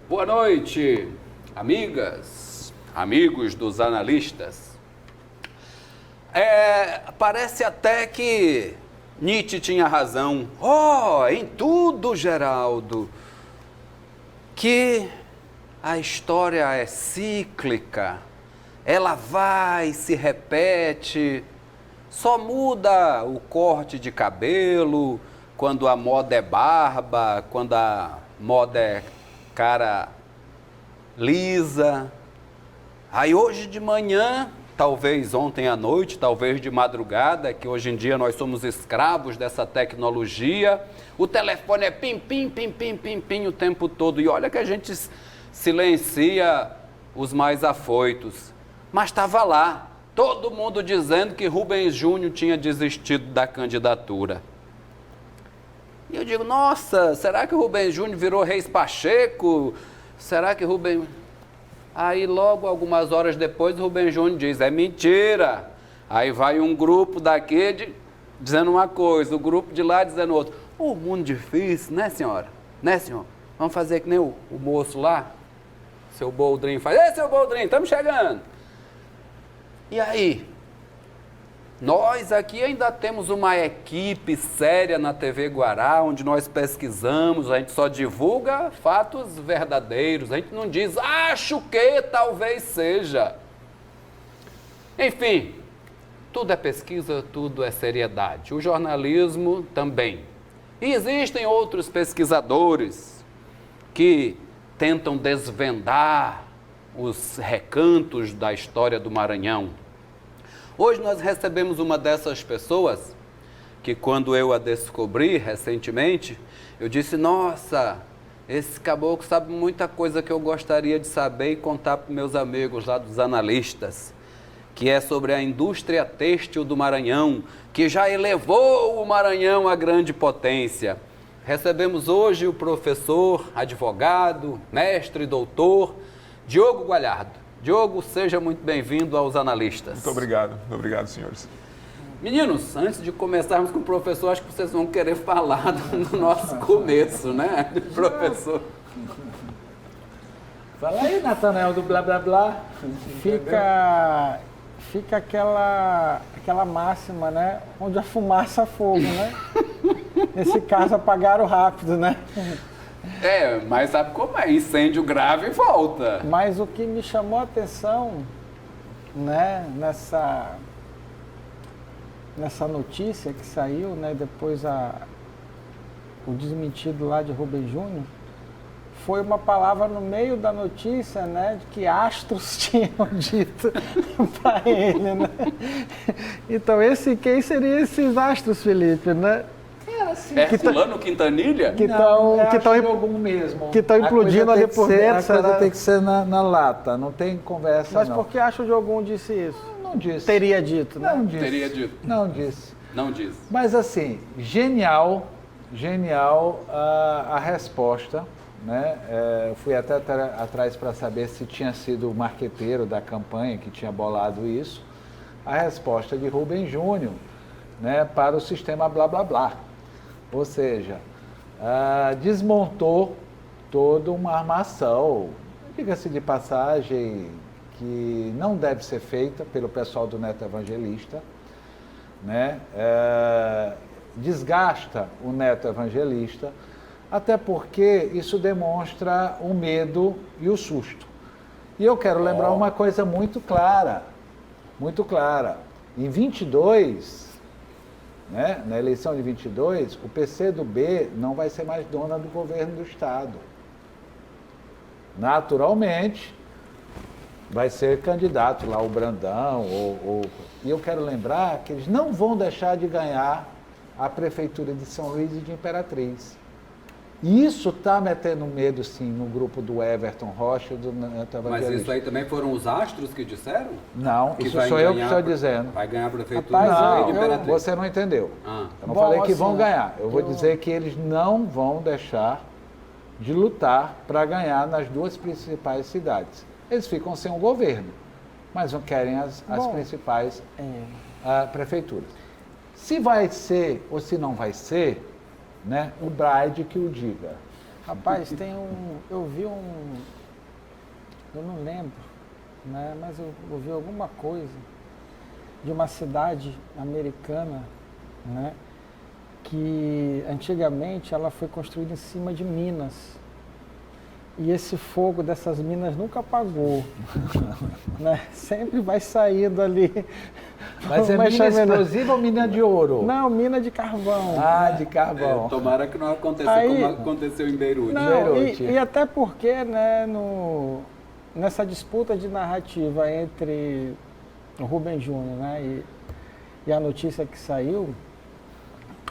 Boa noite, amigas, amigos dos analistas. Parece até que Nietzsche tinha razão. Em tudo, Geraldo, que a história é cíclica, ela vai, se repete, só muda o corte de cabelo, quando a moda é barba, quando a moda é cara lisa. Aí hoje de manhã, talvez ontem à noite, talvez de madrugada, que hoje em dia nós somos escravos dessa tecnologia, o telefone é pim, pim, pim, pim, pim, pim o tempo todo. E olha que a gente silencia os mais afoitos. Mas estava lá, todo mundo dizendo que Rubens Júnior tinha desistido da candidatura. E eu digo, nossa, será que Rubens Júnior virou Reis Pacheco? Será que Rubens... Aí logo, algumas horas depois, Rubens Júnior diz, é mentira. Aí vai um grupo daqui dizendo uma coisa, o grupo de lá dizendo outra. O mundo difícil, né, senhora? Né, senhor? Vamos fazer que nem o moço lá, seu Boldrin faz. Ei, seu Boldrin, estamos chegando. E aí? Nós aqui ainda temos uma equipe séria na TV Guará, onde nós pesquisamos, a gente só divulga fatos verdadeiros, a gente não diz, acho que talvez seja. Enfim, tudo é pesquisa, tudo é seriedade. O jornalismo também. E existem outros pesquisadores que tentam desvendar os recantos da história do Maranhão. Hoje nós recebemos uma dessas pessoas que, quando eu a descobri recentemente, eu disse, nossa, esse caboclo sabe muita coisa que eu gostaria de saber e contar para meus amigos lá dos analistas, que é sobre a indústria têxtil do Maranhão, que já elevou o Maranhão à grande potência. Recebemos hoje o professor, advogado, mestre e doutor, Diogo Galhardo. Diogo, seja muito bem-vindo aos analistas. Muito obrigado, senhores. Meninos, antes de começarmos com o professor, acho que vocês vão querer falar do nosso começo, né, professor? Fala aí, Natanael, do blá blá blá. Fica aquela máxima, né? Onde a fumaça, fogo, né? Nesse caso, apagaram rápido, né? Mas sabe como é? Incêndio grave e volta. Mas o que me chamou a atenção, né, nessa notícia que saiu, né, depois o desmentido lá de Rubens Júnior, foi uma palavra no meio da notícia, né, de que astros tinham dito para ele, né? Então, quem seriam esses astros, Felipe, né? Fulano Quintanilha? Que estão implodindo ali por dentro. A coisa tem que ser na lata, não tem conversa. Mas por que acha o Diogo disse isso? Não disse. Teria dito, né? Não disse. Teria dito. Não disse. Não disse. Mas assim, genial a resposta, né? Eu fui até atrás para saber se tinha sido o marqueteiro da campanha que tinha bolado isso. A resposta de Rubens Júnior, né, para o sistema blá blá blá. Ou seja, desmontou toda uma armação, diga-se de passagem, que não deve ser feita pelo pessoal do Neto Evangelista, né? Desgasta o Neto Evangelista, até porque isso demonstra o medo e o susto. E eu quero lembrar uma coisa muito clara. Em 22... né? Na eleição de 22, o PCdoB não vai ser mais dona do governo do Estado. Naturalmente, vai ser candidato lá o Brandão. E eu quero lembrar que eles não vão deixar de ganhar a prefeitura de São Luís e de Imperatriz. E isso está metendo medo, sim, no grupo do Everton Rocha e do Neto Evangelista. Mas isso aí também foram os astros que disseram? Não, isso sou eu que estou dizendo. Vai ganhar a prefeitura Rapaz, de Imperatriz. Você não entendeu. Eu não Bom, falei que assim, vão ganhar. Eu vou dizer que eles não vão deixar de lutar para ganhar nas duas principais cidades. Eles ficam sem um governo, mas não querem as principais prefeituras. Se vai ser ou se não vai ser, né, o Braide que o diga. Rapaz, eu vi eu não lembro, né, mas eu ouvi alguma coisa de uma cidade americana, né, que antigamente ela foi construída em cima de minas. E esse fogo dessas minas nunca apagou, né? Sempre vai saindo ali. Mas é mina explosiva ou mina de ouro? Não, mina de carvão. Ah, né? de carvão. Tomara que não aconteça Aí, como aconteceu em Beirute. Não, Beirute. e até porque, né, nessa disputa de narrativa entre o Rubem Júnior, né, e a notícia que saiu,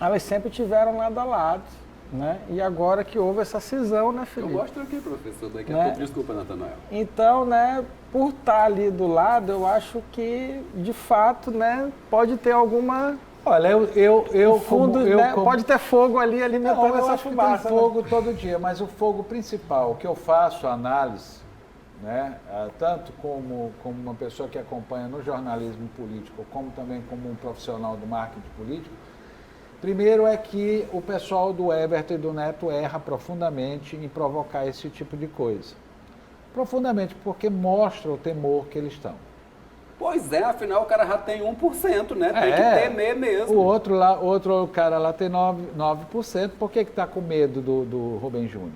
elas sempre tiveram lado a lado, né? E agora que houve essa cisão, né, Eu Felipe? mostro aqui, professor, daqui a Né? pouco. Desculpa, Natanael. Então, né, por estar ali do lado, eu acho que, de fato, né, pode ter alguma... Olha, pode ter fogo ali alimentando Não, eu essa acho que fumaça. tem fogo todo dia, mas o fogo principal que eu faço a análise, né, tanto como uma pessoa que acompanha no jornalismo político, como também como um profissional do marketing político, primeiro é que o pessoal do Everton e do Neto erra profundamente em provocar esse tipo de coisa. Profundamente, porque mostra o temor que eles estão. Pois é, afinal o cara já tem 1%, né? Tem É. que temer mesmo. O outro cara lá tem 9%. Por que está com medo do Rubem Júnior?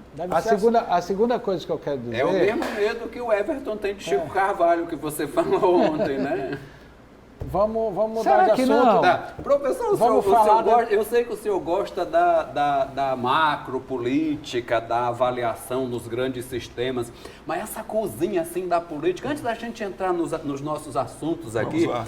A segunda coisa que eu quero dizer... É o mesmo medo que o Everton tem de Chico Carvalho, que você falou ontem, né? Vamos mudar Será de que assunto. não? Tá. Professor, Vamos o senhor falar gosta, eu sei que o senhor gosta da macropolítica, da avaliação dos grandes sistemas, mas essa cozinha assim da política, antes da gente entrar nos nossos assuntos aqui, Vamos lá.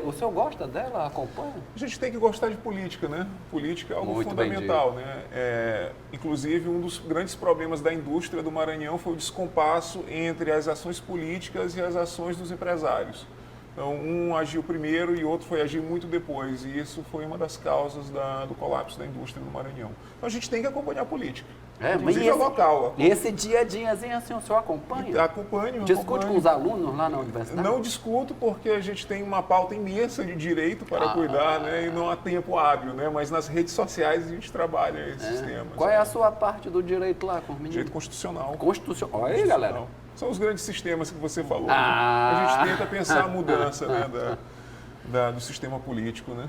o senhor gosta dela? Acompanha? A gente tem que gostar de política, né? Política é algo Muito bem fundamental, né? Inclusive, um dos grandes problemas da indústria do Maranhão foi o descompasso entre as ações políticas e as ações dos empresários. Então, um agiu primeiro e outro foi agir muito depois. E isso foi uma das causas do colapso da indústria do Maranhão. Então, a gente tem que acompanhar a política. Inclusive a local. Esse dia a diazinho assim, o senhor acompanha? Acompanho. Discute com os alunos lá na universidade? Não discuto porque a gente tem uma pauta imensa de direito para cuidar, né? E não há tempo hábil, né? Mas nas redes sociais a gente trabalha esses temas. Qual é a sua parte do direito lá com os meninos? Direito constitucional. Constitucional. Olha aí, galera. São os grandes sistemas que você falou. Ah. A gente tenta pensar a mudança, né, do sistema político, né?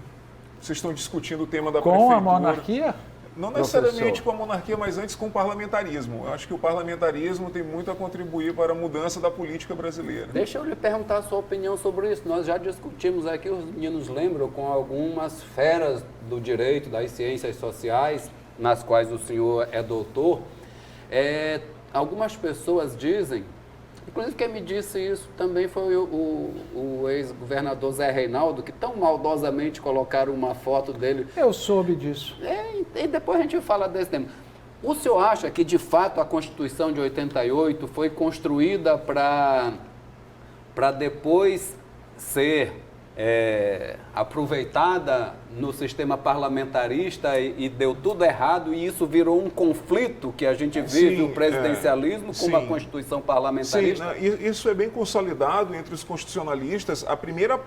Vocês estão discutindo o tema da prefeitura. Com a monarquia? Não necessariamente com a monarquia, mas antes com o parlamentarismo. Eu acho que o parlamentarismo tem muito a contribuir para a mudança da política brasileira. Deixa eu lhe perguntar a sua opinião sobre isso. Nós já discutimos aqui, os meninos lembram, com algumas feras do direito, das ciências sociais, nas quais o senhor é doutor. Algumas pessoas dizem, inclusive quem me disse isso também foi o ex-governador Zé Reinaldo, que tão maldosamente colocaram uma foto dele. Eu soube disso. E depois a gente fala desse tema. O senhor acha que, de fato, a Constituição de 88 foi construída para depois ser aproveitada no sistema parlamentarista e deu tudo errado e isso virou um conflito que a gente vive, Sim, o presidencialismo com a Constituição parlamentarista? Sim, isso é bem consolidado entre os constitucionalistas. A primeira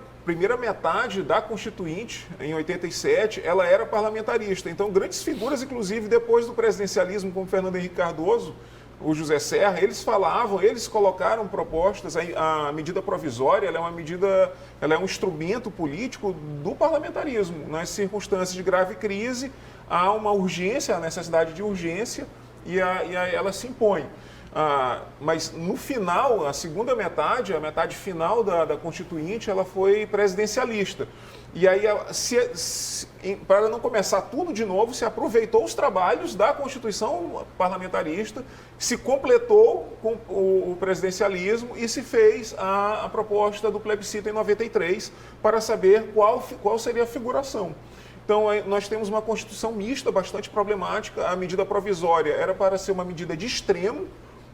metade da Constituinte, em 87, ela era parlamentarista. Então, grandes figuras, inclusive, depois do presidencialismo, como Fernando Henrique Cardoso, o José Serra, eles colocaram propostas, a medida provisória, ela é um instrumento político do parlamentarismo. Nas circunstâncias de grave crise, há uma urgência, a necessidade de urgência, e ela se impõe. Mas no final, a segunda metade, a metade final da Constituinte, ela foi presidencialista. E aí, para não começar tudo de novo, se aproveitou os trabalhos da Constituição parlamentarista, se completou com o presidencialismo e se fez a proposta do plebiscito em 93 para saber qual seria a figuração. Então, nós temos uma Constituição mista, bastante problemática. A medida provisória era para ser uma medida de extremo,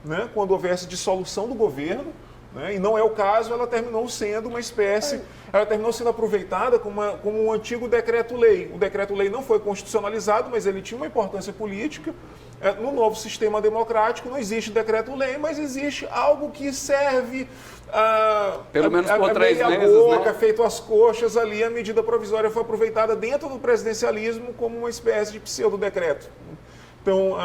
né, quando houvesse dissolução do governo, né, e não é o caso, ela terminou sendo aproveitada como um antigo decreto-lei. O decreto-lei não foi constitucionalizado, mas ele tinha uma importância política. No novo sistema democrático não existe decreto-lei, mas existe algo que serve pelo menos por 3 meses, boca, né? feito as coxas ali. A medida provisória foi aproveitada dentro do presidencialismo como uma espécie de pseudo-decreto. Então,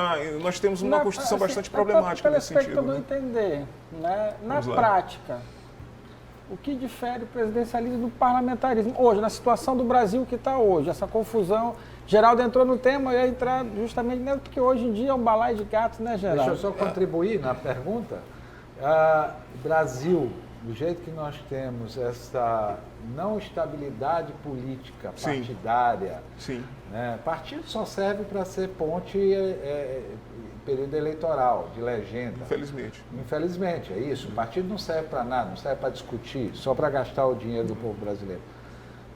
nós temos uma Constituição bastante problemática nesse sentido. Para o entender, né? Na prática, o que difere o presidencialismo do parlamentarismo hoje, na situação do Brasil que está hoje, essa confusão. Geraldo entrou no tema, eu ia entrar justamente nele, porque hoje em dia é um balaio de gatos, né, Geraldo? Deixa eu só contribuir na pergunta. Brasil, do jeito que nós temos essa não estabilidade política partidária, Sim. Né? Partido só serve para ser ponte em período eleitoral, de legenda. Infelizmente. Infelizmente, é isso. O partido não serve para nada, não serve para discutir, só para gastar o dinheiro do povo brasileiro.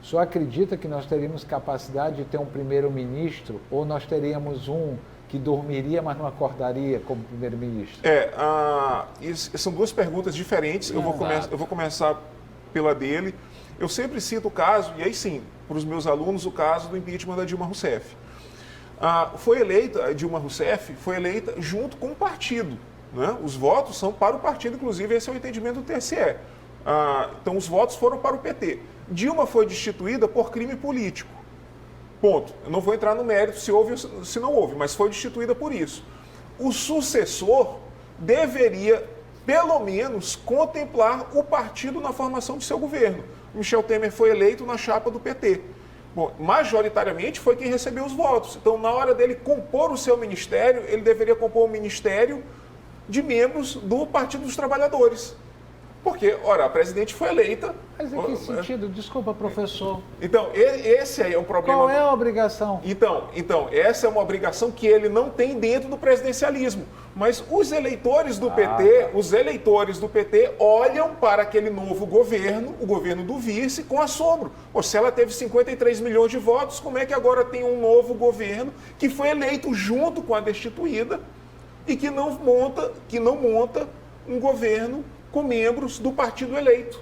Só acredita que nós teríamos capacidade de ter um primeiro-ministro ou nós teríamos um que dormiria, mas não acordaria como primeiro-ministro? São duas perguntas diferentes. Eu vou começar pela dele. Eu sempre cito o caso, e aí sim, para os meus alunos, o caso do impeachment da Dilma Rousseff. A Dilma Rousseff foi eleita junto com o partido. Né? Os votos são para o partido, inclusive esse é o entendimento do TSE. Então os votos foram para o PT. Dilma foi destituída por crime político. Ponto. Eu não vou entrar no mérito se houve ou se não houve, mas foi destituída por isso. O sucessor deveria, pelo menos, contemplar o partido na formação de seu governo. Michel Temer foi eleito na chapa do PT. Bom, majoritariamente foi quem recebeu os votos. Então, na hora dele compor o seu ministério, ele deveria compor um ministério de membros do Partido dos Trabalhadores. Porque, ora, a presidente foi eleita... Mas em que sentido? Desculpa, professor. Então, esse aí é um problema... Qual é a obrigação? Então, essa é uma obrigação que ele não tem dentro do presidencialismo. Mas os eleitores do PT olham para aquele novo governo, o governo do vice, com assombro. Pô, se ela teve 53 milhões de votos, como é que agora tem um novo governo que foi eleito junto com a destituída e que não monta um governo com membros do partido eleito?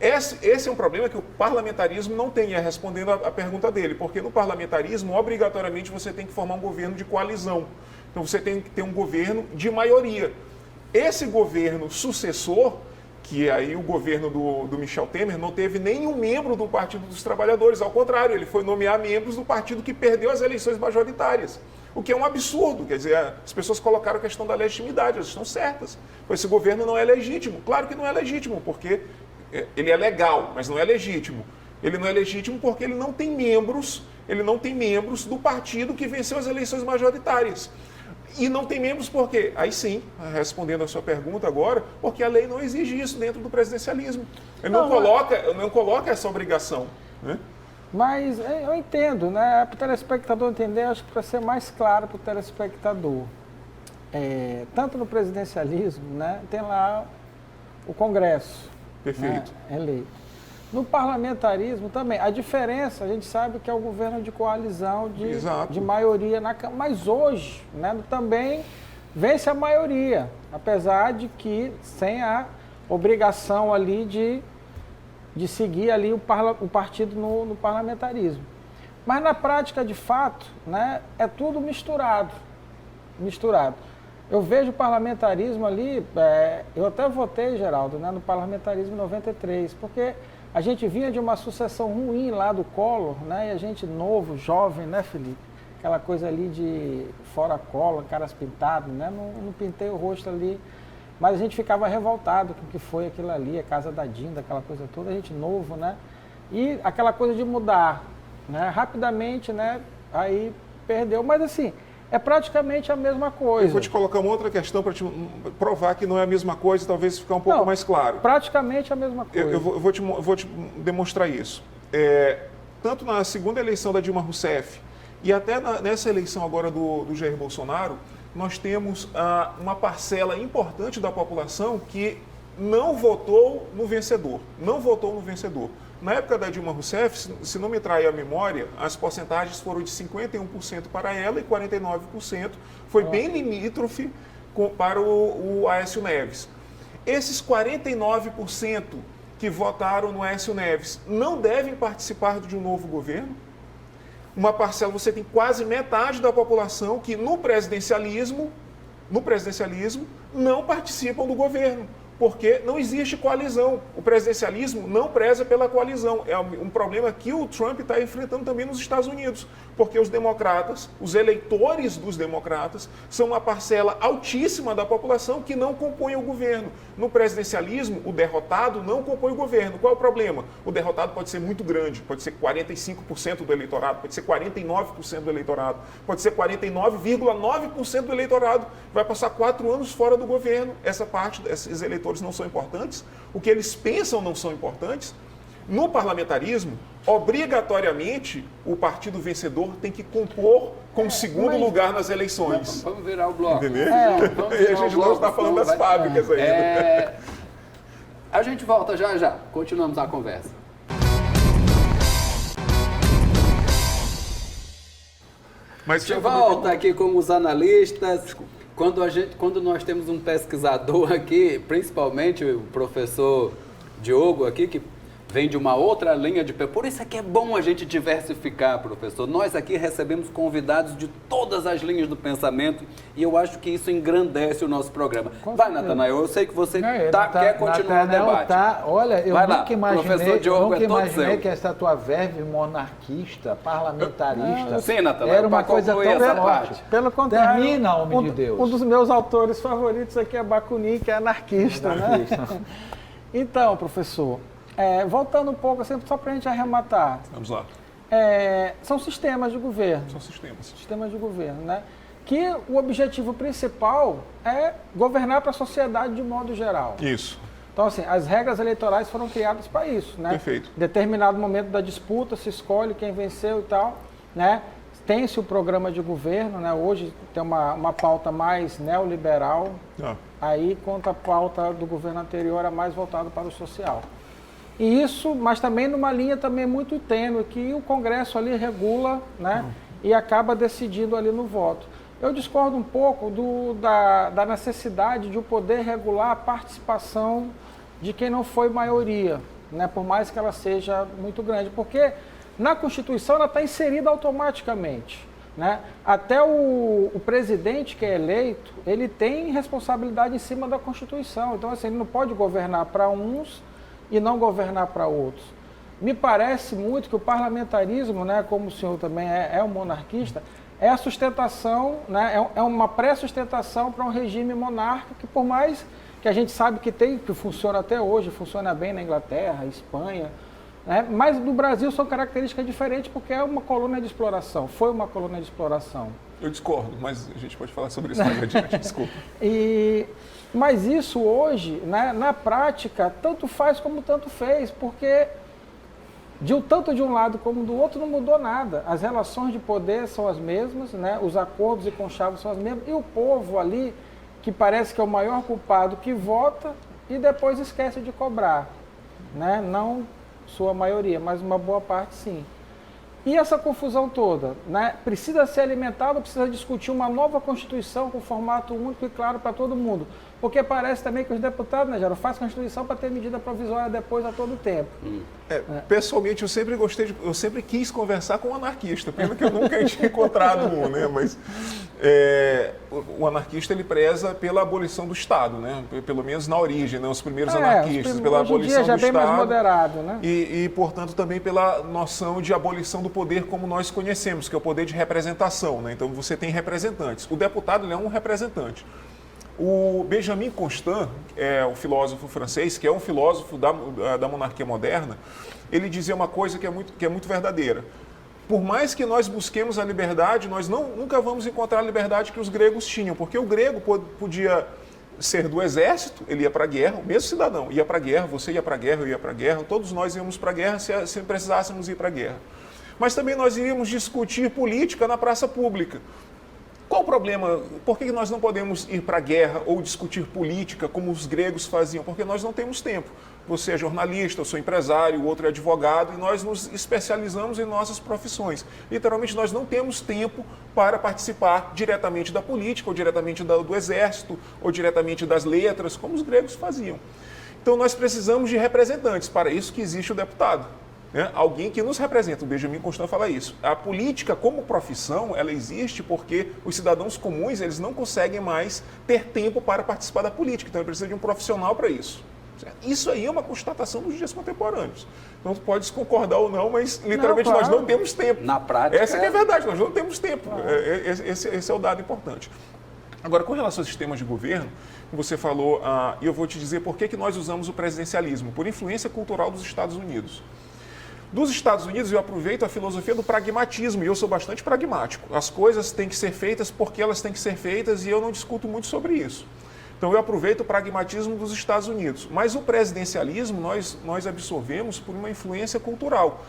Esse é um problema que o parlamentarismo não tem, respondendo a pergunta dele, porque no parlamentarismo, obrigatoriamente, você tem que formar um governo de coalizão. Então, você tem que ter um governo de maioria. Esse governo sucessor, que aí o governo do Michel Temer, não teve nenhum membro do Partido dos Trabalhadores, ao contrário, ele foi nomear membros do partido que perdeu as eleições majoritárias. O que é um absurdo, quer dizer, as pessoas colocaram a questão da legitimidade, elas estão certas. Esse governo não é legítimo. Claro que não é legítimo, porque ele é legal, mas não é legítimo. Ele não é legítimo porque ele não tem membros do partido que venceu as eleições majoritárias. E não tem membros por quê? Aí sim, respondendo a sua pergunta agora, porque a lei não exige isso dentro do presidencialismo. Ele não coloca essa obrigação, né? Mas eu entendo, né? Para o telespectador entender, acho que para ser mais claro para o telespectador, tanto no presidencialismo, né, tem lá o Congresso. Perfeito. Né, eleito. No parlamentarismo também. A diferença, a gente sabe que é o governo de coalizão, de maioria na Câmara. Mas hoje, né, também vence a maioria, apesar de que sem a obrigação ali de seguir ali o partido no parlamentarismo. Mas na prática, de fato, né, é tudo misturado. Eu vejo o parlamentarismo ali, eu até votei, Geraldo, né, no parlamentarismo 93, porque a gente vinha de uma sucessão ruim lá do Collor, né, e a gente novo, jovem, né, Felipe? Aquela coisa ali de fora Collor, caras pintados, né, não pintei o rosto ali. Mas a gente ficava revoltado com o que foi aquilo ali, a casa da Dinda, aquela coisa toda, a gente novo, né? E aquela coisa de mudar, né? Rapidamente, né? Aí perdeu. Mas assim, é praticamente a mesma coisa. Eu vou te colocar uma outra questão para te provar que não é a mesma coisa, talvez ficar um pouco mais claro. Praticamente a mesma coisa. Eu vou te demonstrar isso. Tanto na segunda eleição da Dilma Rousseff e até nessa eleição agora do Jair Bolsonaro, nós temos uma parcela importante da população que não votou no vencedor. Na época da Dilma Rousseff, se não me trai a memória, as porcentagens foram de 51% para ela e 49% foi bem limítrofe para o Aécio Neves. Esses 49% que votaram no Aécio Neves não devem participar de um novo governo? Uma parcela, você tem quase metade da população que no presidencialismo não participam do governo. porque não existe coalizão. O presidencialismo não preza pela coalizão. É um problema que o Trump está enfrentando também nos Estados Unidos, porque os democratas, os eleitores dos democratas, são uma parcela altíssima da população que não compõe o governo. No presidencialismo, o derrotado não compõe o governo. Qual é o problema? O derrotado pode ser muito grande, pode ser 45% do eleitorado, pode ser 49% do eleitorado, pode ser 49,9% do eleitorado. Vai passar 4 anos fora do governo. Essa parte, esses eleitores não são importantes. O que eles pensam não são importantes. No parlamentarismo, obrigatoriamente, o partido vencedor tem que compor como segundo lugar nas eleições. Vamos virar o bloco. Entendeu? E a gente não está falando das fábricas ainda. A gente volta já já. Continuamos a conversa. Mas De volta aqui com os analistas. Quando nós temos um pesquisador aqui, principalmente o professor Diogo aqui, que vem de uma outra linha de... Por isso é que é bom a gente diversificar, professor. Nós aqui recebemos convidados de todas as linhas do pensamento e eu acho que isso engrandece o nosso programa. Vai, Natanael, eu sei que você quer continuar o debate. Olha, eu Vai lá, nunca imaginei, professor Diogo, que essa tua verve monarquista, parlamentarista, Sim, Natanael, era uma coisa tão essa forte. parte. Pelo contrário, Termina, homem de Deus. Um dos meus autores favoritos aqui é Bakunin, que é anarquista, né? Então, professor, voltando um pouco, assim, só para a gente arrematar. Vamos lá. São sistemas de governo. São sistemas. Sistemas de governo, né? Que o objetivo principal é governar para a sociedade de modo geral. Isso. Então, assim, as regras eleitorais foram criadas para isso, né? Perfeito. Em determinado momento da disputa, se escolhe quem venceu e tal, né? Tem-se o programa de governo, né? Hoje tem uma pauta mais neoliberal, aí contra a pauta do governo anterior é mais voltada para o social. E isso, mas também numa linha também muito tênue, que o Congresso ali regula, né? E acaba decidindo ali no voto. Eu discordo um pouco da necessidade de o poder regular a participação de quem não foi maioria, né? Por mais que ela seja muito grande, porque na Constituição ela está inserida automaticamente, né? Até o presidente que é eleito, ele tem responsabilidade em cima da Constituição. Então, assim, ele não pode governar para uns e não governar para outros. Me parece muito que o parlamentarismo, né, como o senhor também é um monarquista, é a sustentação, né, é uma pré-sustentação para um regime monárquico que, por mais que a gente sabe que funciona até hoje, funciona bem na Inglaterra, Espanha, né, mas no Brasil são características diferentes porque é uma colônia de exploração, foi uma colônia de exploração. Eu discordo, mas a gente pode falar sobre isso mais adiante, desculpa. Mas isso hoje, né, na prática, tanto faz como tanto fez, porque tanto de um lado como do outro não mudou nada. As relações de poder são as mesmas, né, os acordos e conchavos são os mesmos, e o povo ali, que parece que é o maior culpado, que vota e depois esquece de cobrar. Né? Não sua maioria, mas uma boa parte sim. E essa confusão toda, né, precisa ser alimentada, precisa discutir uma nova Constituição com formato único e claro para todo mundo. Porque parece também que os deputados, né, Geraldo, fazem Constituição para ter medida provisória depois a todo tempo. Pessoalmente, eu sempre quis conversar com um anarquista, pena que eu nunca tinha encontrado um, né? Mas o anarquista, ele preza pela abolição do Estado, né? Pelo menos na origem, né? Os primeiros anarquistas, pela abolição do Estado. Hoje em dia já é bem mais moderado, né? E, portanto, também pela noção de abolição do poder como nós conhecemos, que é o poder de representação, né? Então, você tem representantes. O deputado, ele é um representante. O Benjamin Constant, o filósofo francês, que é um filósofo da monarquia moderna, ele dizia uma coisa que é muito verdadeira. Por mais que nós busquemos a liberdade, nós nunca vamos encontrar a liberdade que os gregos tinham, porque o grego podia ser do exército, ele ia para a guerra, o mesmo cidadão ia para a guerra, você ia para a guerra, eu ia para a guerra, todos nós íamos para a guerra se precisássemos ir para a guerra. Mas também nós iríamos discutir política na praça pública. Qual o problema? Por que nós não podemos ir para a guerra ou discutir política como os gregos faziam? Porque nós não temos tempo. Você é jornalista, eu sou empresário, o outro é advogado, e nós nos especializamos em nossas profissões. Literalmente, nós não temos tempo para participar diretamente da política, ou diretamente do exército, ou diretamente das letras, como os gregos faziam. Então, nós precisamos de representantes. Para isso que existe o deputado. né? Alguém que nos representa. O Benjamin Constant fala isso. A política como profissão, ela existe porque os cidadãos comuns, eles não conseguem mais ter tempo para participar da política. Então, ele precisa de um profissional para isso. Certo? Isso aí é uma constatação dos dias contemporâneos. Então, tu pode concordar ou não, mas literalmente Não, claro. Nós não temos tempo. Na prática, Essa que é a verdade, nós não temos tempo. Claro. Esse é o dado importante. Agora, com relação aos sistemas de governo, você falou, e eu vou te dizer por que nós usamos o presidencialismo, por influência cultural dos Estados Unidos. Dos Estados Unidos, eu aproveito a filosofia do pragmatismo, e eu sou bastante pragmático. As coisas têm que ser feitas porque elas têm que ser feitas, e eu não discuto muito sobre isso. Então, eu aproveito o pragmatismo dos Estados Unidos. Mas o presidencialismo nós absorvemos por uma influência cultural.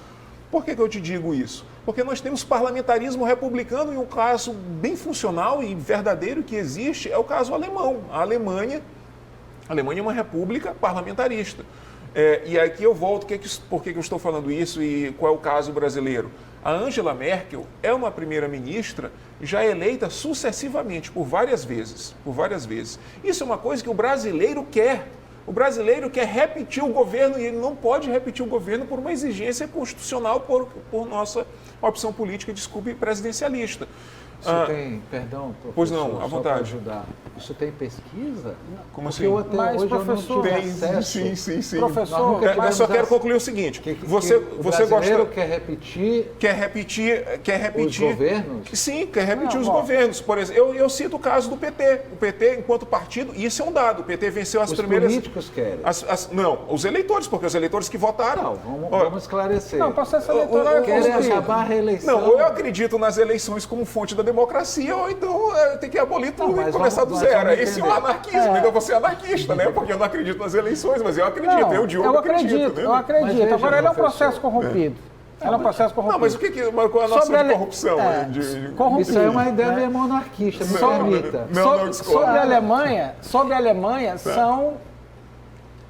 Por que eu te digo isso? Porque nós temos parlamentarismo republicano, e um caso bem funcional e verdadeiro que existe é o caso alemão. A Alemanha é uma república parlamentarista. E aqui eu volto, por que eu estou falando isso e qual é o caso brasileiro? A Angela Merkel é uma primeira-ministra já eleita sucessivamente por várias vezes. Isso é uma coisa que o brasileiro quer. O brasileiro quer repetir o governo e ele não pode repetir o governo por uma exigência constitucional, por nossa opção política, presidencialista. Isso tem, perdão, professor, pois não, à vontade. Ajudar. Isso tem pesquisa? Como Porque assim? eu até Mas, hoje professor, eu não tive acesso. Sim. Professor, Nós nunca Eu só tivemos quero concluir o seguinte. Você o brasileiro gosta... quer repetir Quer repetir os governos? Sim, quer repetir Não, os bom. governos. Por exemplo, eu cito o caso do PT. O PT, enquanto partido, e isso é um dado, o PT venceu as Os primeiras... políticos querem. Não, os eleitores, porque os eleitores que votaram... Não, vamos esclarecer. Não, o processo eleitoral é Querem construído. acabar a reeleição. Não, ou eu acredito nas eleições como fonte da democracia, ou então tem que abolir tudo Não, e mas começar vamos do zero. entender. Esse é o anarquismo. Então eu vou ser anarquista, né? Porque eu não acredito nas eleições, mas eu acredito. Não, Eu, Diogo, eu acredito. né? Mas veja, agora ele é um professor. processo corrompido. Ele é um processo corrompido. Não, mas qual é a noção Sobre de ele- corrupção? corrompido. Isso aí é uma ideia né? meio monarquista, me Não, permita. não, discordo. Sobre a Alemanha são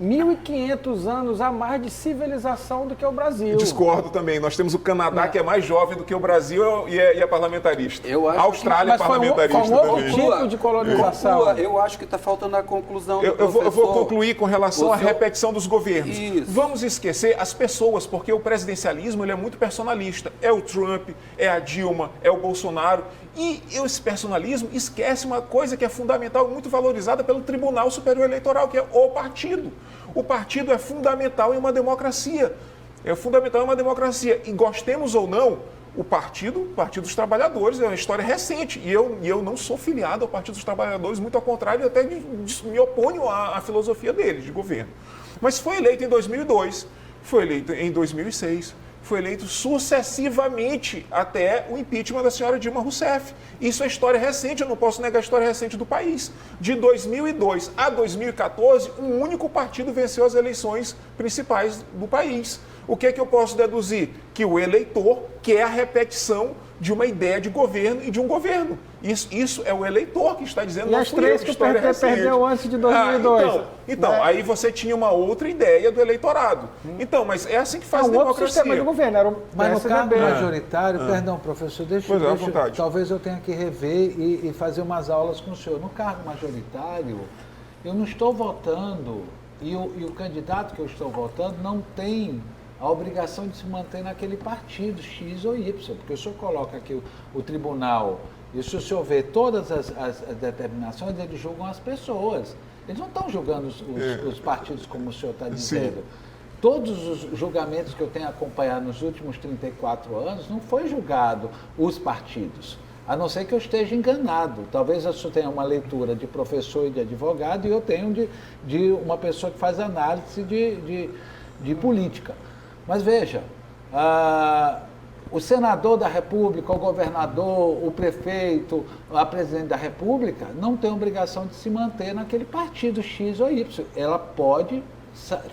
1.500 anos a mais de civilização do que o Brasil. Discordo também. Nós temos o Canadá, que é mais jovem do que o Brasil e é parlamentarista. Eu acho a Austrália é Mas foi parlamentarista um outro também. tipo de colonização. Conclua, eu acho que está faltando a conclusão do Eu vou professor. concluir com relação à seu- repetição dos governos. Isso. Vamos esquecer as pessoas, porque o presidencialismo ele é muito personalista. É o Trump, é a Dilma, é o Bolsonaro. E esse personalismo esquece uma coisa que é fundamental, muito valorizada pelo Tribunal Superior Eleitoral, que é o partido. O partido é fundamental em uma democracia. É fundamental em uma democracia. E gostemos ou não, o Partido dos Trabalhadores é uma história recente. E eu não sou filiado ao Partido dos Trabalhadores, muito ao contrário, eu até me oponho à filosofia deles, de governo. Mas foi eleito em 2002, foi eleito em 2006, foi eleito sucessivamente até o impeachment da senhora Dilma Rousseff. Isso é história recente, eu não posso negar a história recente do país. De 2002 a 2014, um único partido venceu as eleições principais do país. O que é que eu posso deduzir? Que o eleitor quer a repetição de uma ideia de governo e de um governo. Isso é o eleitor que está dizendo. E as três que o PT perdeu antes de 2002. Então, né? aí você tinha uma outra ideia do eleitorado. Então, mas é assim que faz É a um outro democracia. sistema de governo. Era o Mas no PSDB. cargo majoritário, perdão, professor, Pois é, à vontade. talvez eu tenha que rever e fazer umas aulas com o senhor. No cargo majoritário, eu não estou votando, e o candidato que eu estou votando não tem a obrigação de se manter naquele partido, X ou Y, porque o senhor coloca aqui o tribunal, e se o senhor vê todas as determinações, eles julgam as pessoas. Eles não estão julgando os partidos como o senhor está dizendo. Todos os julgamentos que eu tenho acompanhado nos últimos 34 anos, não foi julgado os partidos. A não ser que eu esteja enganado. Talvez eu só tenha uma leitura de professor e de advogado, e eu tenho de uma pessoa que faz análise de política. Mas veja, o senador da República, o governador, o prefeito, a presidente da República não tem obrigação de se manter naquele partido X ou Y. Ela pode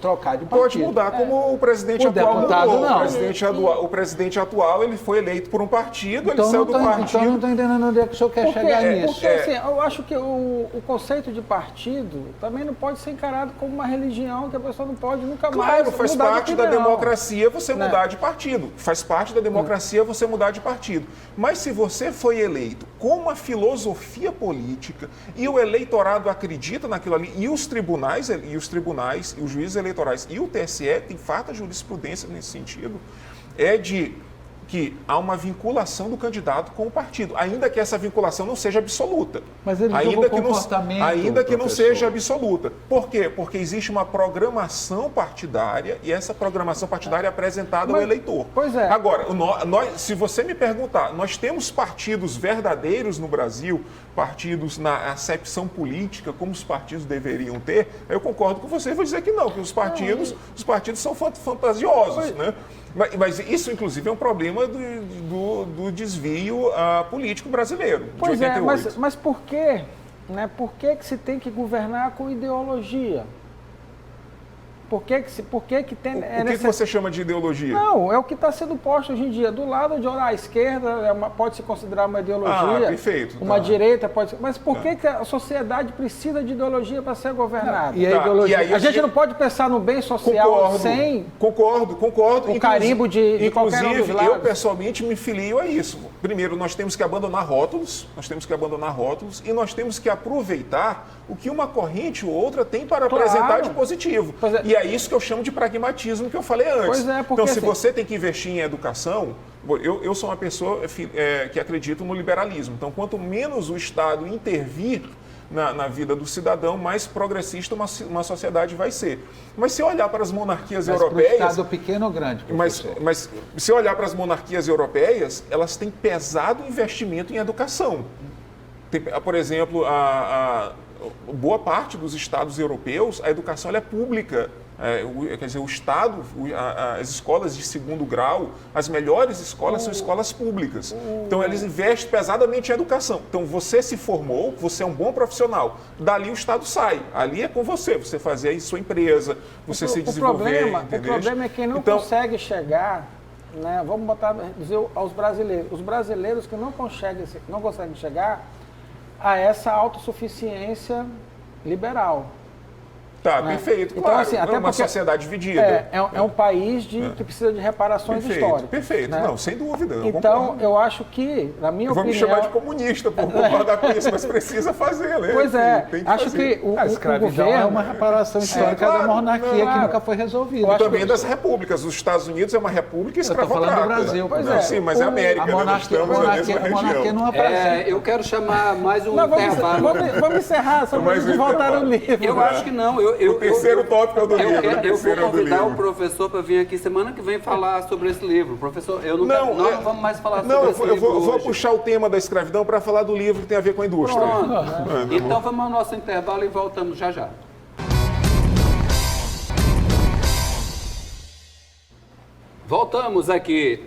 trocar de partido. Pode mudar, como o presidente O atual deputado, mudou. não. O presidente atual ele foi eleito por um partido, Então ele saiu do então partido. eu não estou entendendo onde é que o senhor quer chegar nisso. Porque assim, eu acho que o conceito de partido também não pode ser encarado como uma religião que a pessoa não pode nunca mais Claro, faz mudar de parte da opinião. democracia você Né? mudar de partido. Faz parte da democracia você mudar de partido. Mas se você foi eleito com uma filosofia política e o eleitorado acredita naquilo ali, e os tribunais, e os os juízes eleitorais e o TSE tem farta jurisprudência nesse sentido, é de que há uma vinculação do candidato com o partido, ainda que essa vinculação não seja absoluta. Mas ele ainda julga o comportamento, ainda que não professor. seja absoluta. Por quê? Porque existe uma programação partidária e essa programação partidária é apresentada ao eleitor. Pois é. Agora, se você me perguntar, nós temos partidos verdadeiros no Brasil, partidos na acepção política, como os partidos deveriam ter, eu concordo com você e vou dizer que não, que os partidos são fantasiosos, né? Mas isso, inclusive, é um problema do desvio político brasileiro, Pois de 88. mas por quê? Né? Por que se tem que governar com ideologia? Por que tem... O que você chama de ideologia? Não, é o que está sendo posto hoje em dia. Do lado de a esquerda pode se considerar uma ideologia. Perfeito. Uma direita pode ser. Mas por que a sociedade precisa de ideologia para ser governada? E a ideologia... A gente não pode pensar no bem social sem Concordo. o carimbo de qualquer um dos Inclusive, lados. eu pessoalmente me filio a isso. Primeiro, nós temos que abandonar rótulos, e nós temos que aproveitar o que uma corrente ou outra tem para apresentar de positivo. E é isso que eu chamo de pragmatismo que eu falei antes. Pois é, porque então, se assim, você tem que investir em educação, eu sou uma pessoa que acredito no liberalismo. Então, quanto menos o Estado intervir na vida do cidadão, mais progressista uma sociedade vai ser. Mas se olhar para as monarquias europeias... Para o Estado pequeno ou grande, professor? Mas se olhar para as monarquias europeias, elas têm pesado investimento em educação. Por exemplo, boa parte dos estados europeus, a educação ela é pública. Quer dizer, o Estado, as escolas de segundo grau, as melhores escolas são escolas públicas. Então, eles investem pesadamente em educação. Então, você se formou, você é um bom profissional. Dali o Estado sai. Ali é com você. Você fazer aí sua empresa, você se desenvolver. O problema é quem não consegue chegar, né? Vamos dizer aos brasileiros. Os brasileiros que não conseguem chegar a essa autossuficiência liberal. Tá, né? perfeito, Então, claro. assim, até uma porque sociedade dividida. É um país que precisa de reparações históricas. Perfeito, né? não, sem dúvida. Então, eu acho que, na minha opinião... Vou me chamar de comunista por concordar com isso, mas precisa fazer, né? Pois é, tem que acho fazer. que A escravidão governo... é uma reparação histórica da monarquia que nunca foi resolvida. E também das repúblicas. Os Estados Unidos é uma república escravocrata. Eu estou falando do Brasil. Pois não, sim, mas é América, a monarquia, né? Nós estamos na mesma região. A monarquia não apresenta. Eu quero chamar mais um intervalo. Vamos encerrar, só para a gente voltar no livro. Eu acho que não. O terceiro tópico é o do livro. Eu vou convidar o professor para vir aqui semana que vem falar sobre esse livro. Professor, nós não vamos mais falar sobre esse livro. Eu vou puxar o tema da escravidão para falar do livro que tem a ver com a indústria. Pronto. Então vamos ao nosso intervalo e voltamos já já. Voltamos aqui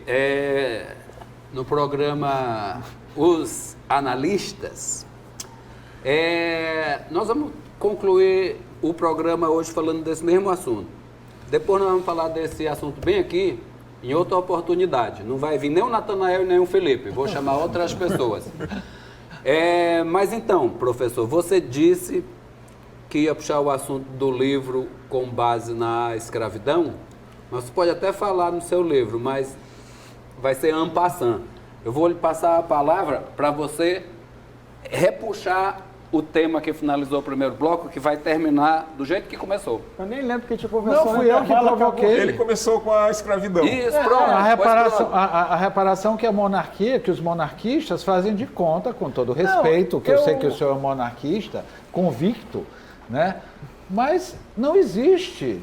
no programa Os Analistas. Nós vamos concluir o programa hoje falando desse mesmo assunto. Depois nós vamos falar desse assunto bem aqui, em outra oportunidade. Não vai vir nem o Natanael nem o Felipe, vou chamar outras pessoas. Mas então, professor, você disse que ia puxar o assunto do livro com base na escravidão, mas você pode até falar no seu livro, mas vai ser en passant. Eu vou lhe passar a palavra para você repuxar o tema que finalizou o primeiro bloco, que vai terminar do jeito que começou. Eu nem lembro que a gente conversou. Não, fui eu que provoquei. Ele começou com a escravidão. Isso, pronto. A reparação que a monarquia, que os monarquistas fazem de conta, com todo respeito, eu sei que o senhor é monarquista, convicto, né? Mas não existe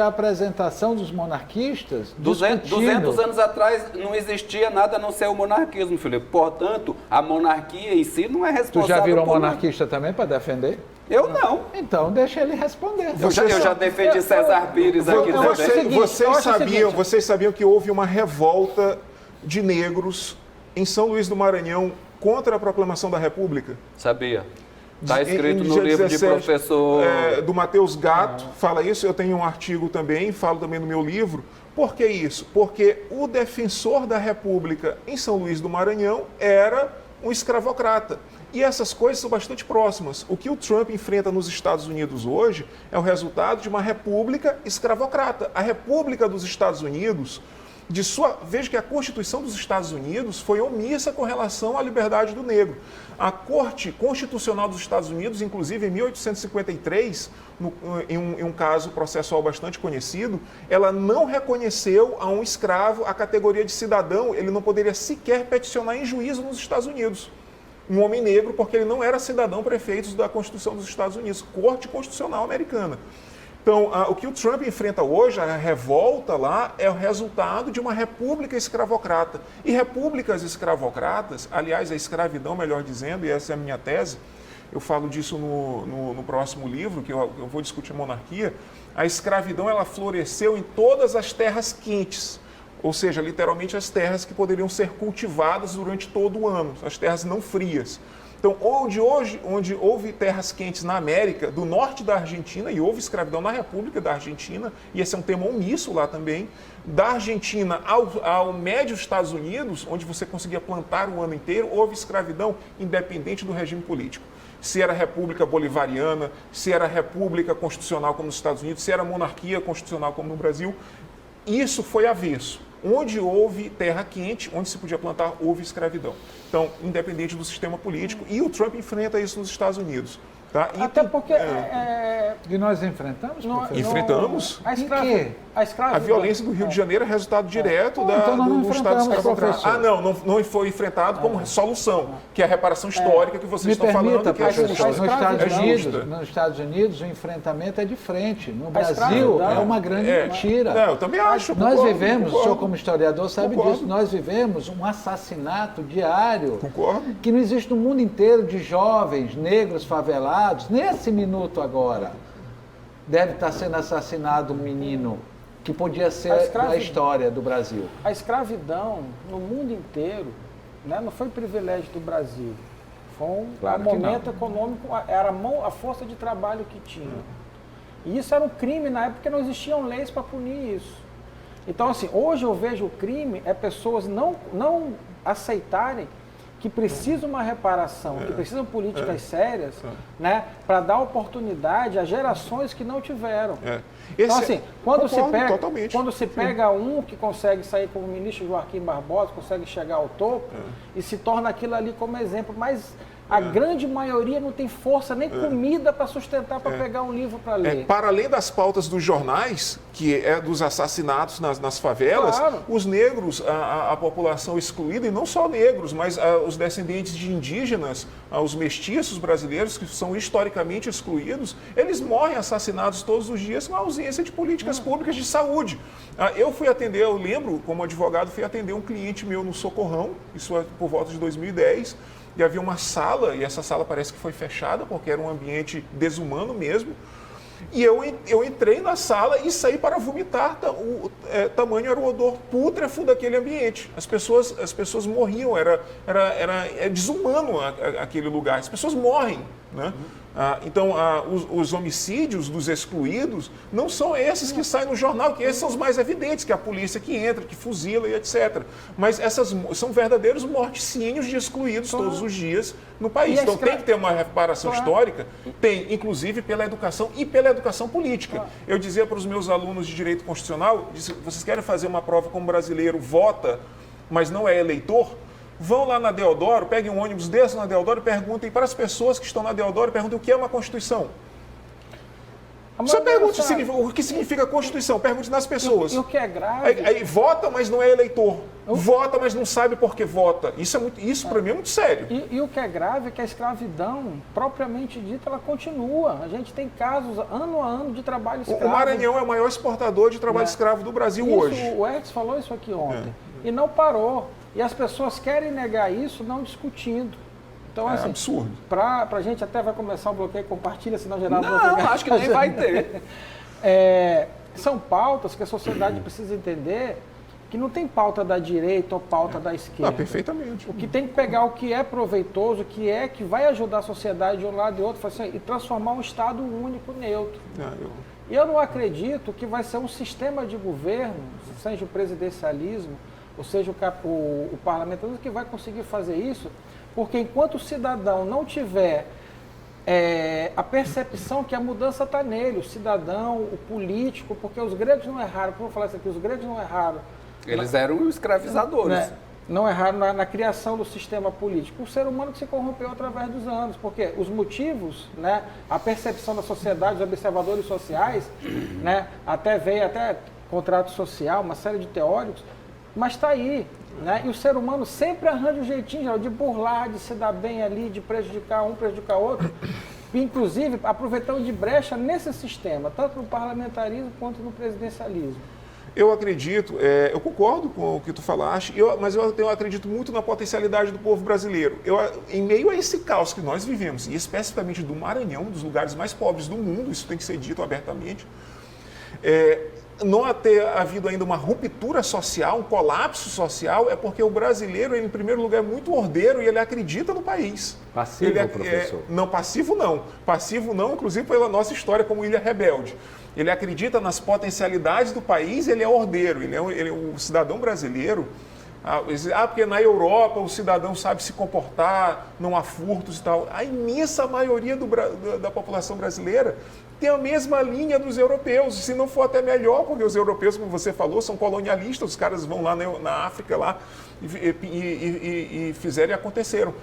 a apresentação dos monarquistas 200 anos atrás não existia nada a não ser o monarquismo, Felipe. Portanto, a monarquia em si não é responsável. Tu já virou por monarquista também para defender? Eu não. Então deixa ele responder. Eu já defendi César Pires aqui também. Vocês sabiam que houve uma revolta de negros em São Luís do Maranhão contra a proclamação da República? Sabia. Está escrito no livro 17, de professor... do Matheus Gatto, fala isso. Eu tenho um artigo também, falo também no meu livro. Por que isso? Porque o defensor da República em São Luís do Maranhão era um escravocrata. E essas coisas são bastante próximas. O que o Trump enfrenta nos Estados Unidos hoje é o resultado de uma república escravocrata. A República dos Estados Unidos Veja que a Constituição dos Estados Unidos foi omissa com relação à liberdade do negro. A Corte Constitucional dos Estados Unidos, inclusive em 1853, em um caso processual bastante conhecido, ela não reconheceu a um escravo a categoria de cidadão, ele não poderia sequer peticionar em juízo nos Estados Unidos. Um homem negro, porque ele não era cidadão para efeitos da Constituição dos Estados Unidos, Corte Constitucional Americana. Então, o que o Trump enfrenta hoje, a revolta lá, é o resultado de uma república escravocrata. E repúblicas escravocratas, aliás, a escravidão, melhor dizendo, e essa é a minha tese, eu falo disso no próximo livro, que eu vou discutir monarquia, a escravidão ela floresceu em todas as terras quentes, ou seja, literalmente as terras que poderiam ser cultivadas durante todo o ano, as terras não frias. Então, onde houve terras quentes na América, do norte da Argentina, e houve escravidão na República da Argentina, e esse é um tema omisso lá também, da Argentina ao médio Estados Unidos, onde você conseguia plantar o ano inteiro, houve escravidão independente do regime político. Se era república bolivariana, se era república constitucional como nos Estados Unidos, se era monarquia constitucional como no Brasil, isso foi avesso. Onde houve terra quente, onde se podia plantar, houve escravidão. Então, independente do sistema político, e o Trump enfrenta isso nos Estados Unidos. Tá? Até porque... E nós enfrentamos, professor? Enfrentamos. A violência do Rio de Janeiro é resultado direto do Estado escravocrata. Não foi enfrentado como solução, que é a reparação histórica que vocês estão falando, que é justa. Nos Estados Unidos, o enfrentamento é de frente. No Brasil, é uma grande mentira. Não, eu também acho. Nós vivemos, o senhor como historiador sabe disso, nós vivemos um assassinato diário que não existe no mundo inteiro de jovens, negros, favelados. Nesse minuto agora, deve estar sendo assassinado um menino que podia ser a história do Brasil. A escravidão no mundo inteiro, né, não foi privilégio do Brasil. Foi um momento econômico, era a força de trabalho que tinha. E isso era um crime na época, porque não existiam leis para punir isso. Então, assim, hoje eu vejo o crime é pessoas não aceitarem que precisam uma reparação, que precisam políticas sérias, né, para dar oportunidade a gerações que não tiveram. Então, assim, quando se pega um que consegue sair como o ministro Joaquim Barbosa, consegue chegar ao topo e se torna aquilo ali como exemplo, mas a grande maioria não tem força nem comida para sustentar, para pegar um livro para ler. Para além das pautas dos jornais, que é dos assassinatos nas favelas, os negros, a população excluída, e não só negros, mas os descendentes de indígenas, os mestiços brasileiros, que são historicamente excluídos, eles morrem assassinados todos os dias com a ausência de políticas públicas de saúde. Eu fui atender, eu lembro, como advogado, fui atender um cliente meu no Socorrão, isso é por volta de 2010, e havia uma sala, e essa sala parece que foi fechada, porque era um ambiente desumano mesmo. E eu entrei na sala e saí para vomitar. Tamanho era o odor pútrefo daquele ambiente. As pessoas morriam, era desumano aquele lugar. As pessoas morrem, né? Então, os homicídios dos excluídos não são esses que saem no jornal, que esses são os mais evidentes, que é a polícia que entra, que fuzila e etc. Mas essas são verdadeiros morticínios de excluídos todos os dias no país. Então, tem que ter uma reparação histórica, tem, inclusive, pela educação e pela educação política. Eu dizia para os meus alunos de Direito Constitucional, vocês querem fazer uma prova como brasileiro, vota, mas não é eleitor? Vão lá na Deodoro, peguem um ônibus, desçam na Deodoro e perguntem para as pessoas que estão na Deodoro, perguntem o que é uma Constituição. Só pergunte o que significa Constituição, pergunte nas pessoas. E o que é grave... Aí vota, mas não é eleitor. Vota, mas não sabe por que vota. Isso para mim é muito sério. E o que é grave é que a escravidão, propriamente dita, ela continua. A gente tem casos, ano a ano, de trabalho escravo. O Maranhão é o maior exportador de trabalho escravo do Brasil hoje. O Edson falou isso aqui ontem. E não parou. E as pessoas querem negar isso não discutindo. Então, assim, absurdo. Para a gente até vai começar o bloqueio, compartilha, senão gerar bloqueio. Não, acho que nem vai ter. São pautas que a sociedade precisa entender que não tem pauta da direita ou pauta da esquerda. Perfeitamente. O que tem que pegar o que é proveitoso, o que vai ajudar a sociedade de um lado e outro, e transformar um Estado único, neutro. E eu não acredito que vai ser um sistema de governo, seja o presidencialismo, ou seja, o parlamentarismo, que vai conseguir fazer isso, porque enquanto o cidadão não tiver a percepção que a mudança está nele, o cidadão, o político, porque os gregos não erraram, como eu falar isso aqui, os gregos não erraram Eles eram escravizadores. Né? Não erraram na criação do sistema político. O ser humano que se corrompeu através dos anos, porque os motivos, né, a percepção da sociedade, os observadores sociais, né, veio até contrato social, uma série de teóricos, mas está aí. Né? E o ser humano sempre arranja um jeitinho, Geraldo, de burlar, de se dar bem ali, de prejudicar um, prejudicar outro, inclusive aproveitando de brecha nesse sistema, tanto no parlamentarismo quanto no presidencialismo. Eu acredito, eu concordo com o que tu falaste, mas eu acredito muito na potencialidade do povo brasileiro. Em meio a esse caos que nós vivemos, e especificamente do Maranhão, um dos lugares mais pobres do mundo, isso tem que ser dito abertamente, não ter havido ainda uma ruptura social, um colapso social, é porque o brasileiro, ele, em primeiro lugar, é muito ordeiro e ele acredita no país. Passivo, professor? Não, passivo não. Passivo não, inclusive pela nossa história como ilha rebelde. Ele acredita nas potencialidades do país, ele é ordeiro, o cidadão brasileiro. Porque na Europa o cidadão sabe se comportar, não há furtos e tal. A imensa maioria da população brasileira tem a mesma linha dos europeus, se não for até melhor, porque os europeus, como você falou, são colonialistas, os caras vão lá na África lá, e fizeram e aconteceram.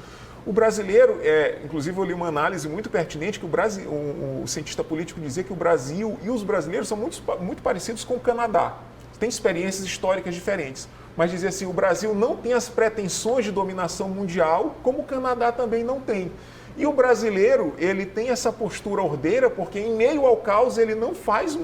O brasileiro, inclusive eu li uma análise muito pertinente, que o cientista político dizia que o Brasil e os brasileiros são muito parecidos com o Canadá. Tem experiências históricas diferentes. Mas dizia assim, o Brasil não tem as pretensões de dominação mundial, como o Canadá também não tem. E o brasileiro, ele tem essa postura ordeira, porque em meio ao caos ele não faz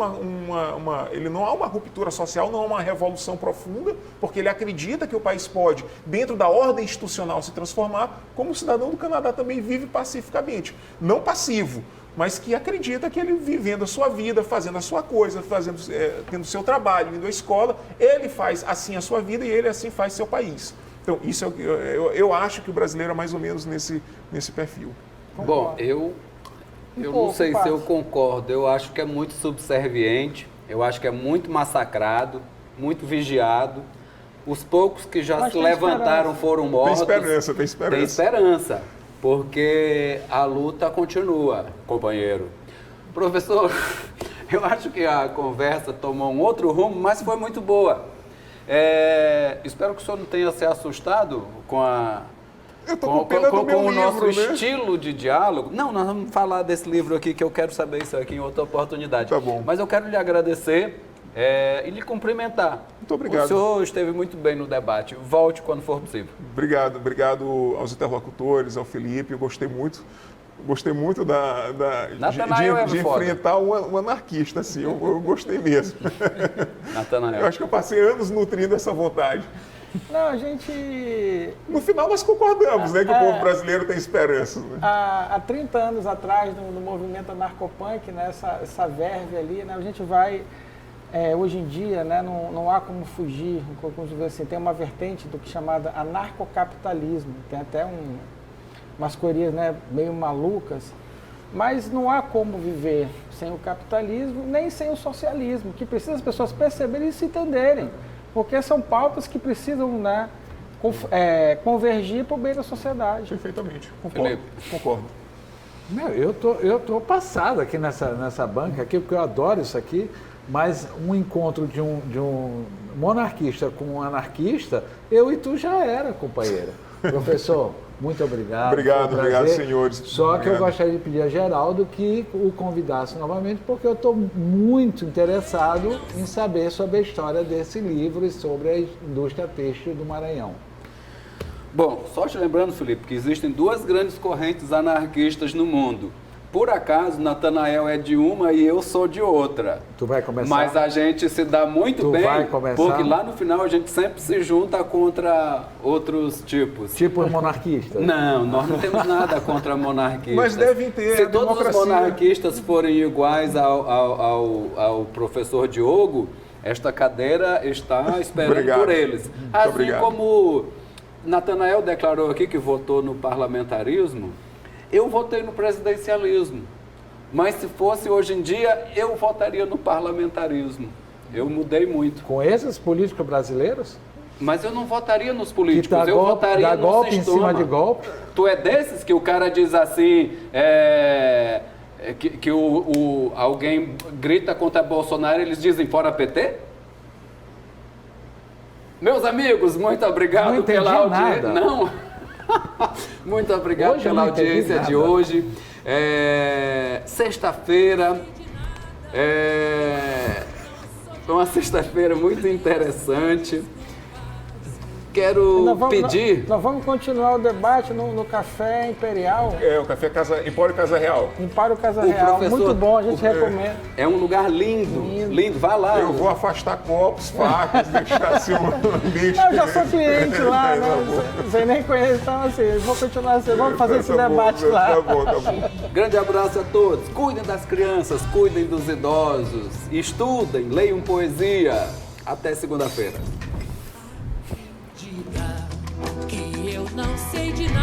ele não há uma ruptura social, não há uma revolução profunda, porque ele acredita que o país pode, dentro da ordem institucional, se transformar, como o cidadão do Canadá também vive pacificamente. Não passivo, mas que acredita que ele vivendo a sua vida, fazendo a sua coisa, tendo o seu trabalho, indo à escola, ele faz assim a sua vida e ele assim faz seu país. Então, isso eu acho que o brasileiro é mais ou menos nesse perfil. Bom, eu não sei se eu concordo. Eu acho que é muito subserviente, eu acho que é muito massacrado, muito vigiado. Os poucos que já se levantaram foram mortos. Tem esperança. Tem esperança, porque a luta continua, companheiro. Professor, eu acho que a conversa tomou um outro rumo, mas foi muito boa. Espero que o senhor não tenha se assustado com o nosso estilo de diálogo. Não, nós vamos falar desse livro aqui, que eu quero saber isso aqui em outra oportunidade. Tá bom. Mas eu quero lhe agradecer e lhe cumprimentar. Muito obrigado. O senhor esteve muito bem no debate. Volte quando for possível. Obrigado aos interlocutores, ao Felipe. Eu gostei muito de enfrentar um anarquista, assim, eu gostei mesmo. Natanael. Eu acho que eu passei anos nutrindo essa vontade. Não, a gente... No final nós concordamos, né, que o povo brasileiro tem esperança. Né? Há 30 anos atrás, no movimento anarcopunk, né, essa verve ali, né, a gente vai... hoje em dia, né, não há como fugir, assim, tem uma vertente do que é chamada anarcocapitalismo, tem até umas teorias, né, meio malucas, mas não há como viver sem o capitalismo, nem sem o socialismo, que precisa as pessoas perceberem e se entenderem, porque são pautas que precisam, né, convergir para o bem da sociedade. Perfeitamente, concordo. Não, eu tô passado aqui nessa banca, aqui, porque eu adoro isso aqui, mas um encontro de um monarquista com um anarquista, eu e tu já era, companheira. Professor, muito obrigado. Obrigado, senhores. Só que eu gostaria de pedir a Geraldo que o convidasse novamente, porque eu estou muito interessado em saber sobre a história desse livro e sobre a indústria têxtil do Maranhão. Bom, só te lembrando, Felipe, que existem duas grandes correntes anarquistas no mundo. Por acaso, Natanael é de uma e eu sou de outra. Tu vai começar? Mas a gente se dá muito bem, vai começar? Porque lá no final a gente sempre se junta contra outros tipos. Tipo monarquistas? Não, nós não temos nada contra monarquistas. Mas devem ter. Se todos os monarquistas forem iguais ao professor Diogo, esta cadeira está esperando por eles. Assim como Natanael declarou aqui que votou no parlamentarismo, eu votei no presidencialismo, mas se fosse hoje em dia, eu votaria no parlamentarismo. Eu mudei muito. Com esses políticos brasileiros? Mas eu não votaria nos políticos, eu votaria no golpe sistema. Em cima de golpe? Tu é desses que o cara diz assim, que alguém grita contra Bolsonaro e eles dizem fora PT? Meus amigos, muito obrigado Não entendi pela audiência. nada. Não. Muito obrigado Hoje eu pela não entendi audiência de nada. hoje. Sexta-feira. Foi uma sexta-feira muito interessante. Quero pedir. Nós vamos continuar o debate no Café Imperial, O Café Empório Casa Real. Empório Casa O Real. professor- Muito bom, a gente recomenda. É um lugar lindo, lindo. Vai lá. Eu vou afastar copos, facas, deixar assim um ambiente. Eu já sou cliente lá, né? Tá bom. Você nem conhece, então assim, vou continuar assim, vamos fazer esse Tá bom, debate lá. Tá bom, tá bom. Grande abraço a todos. Cuidem das crianças, cuidem dos idosos. Estudem, leiam poesia. Até segunda-feira. Diga que eu não sei de nada.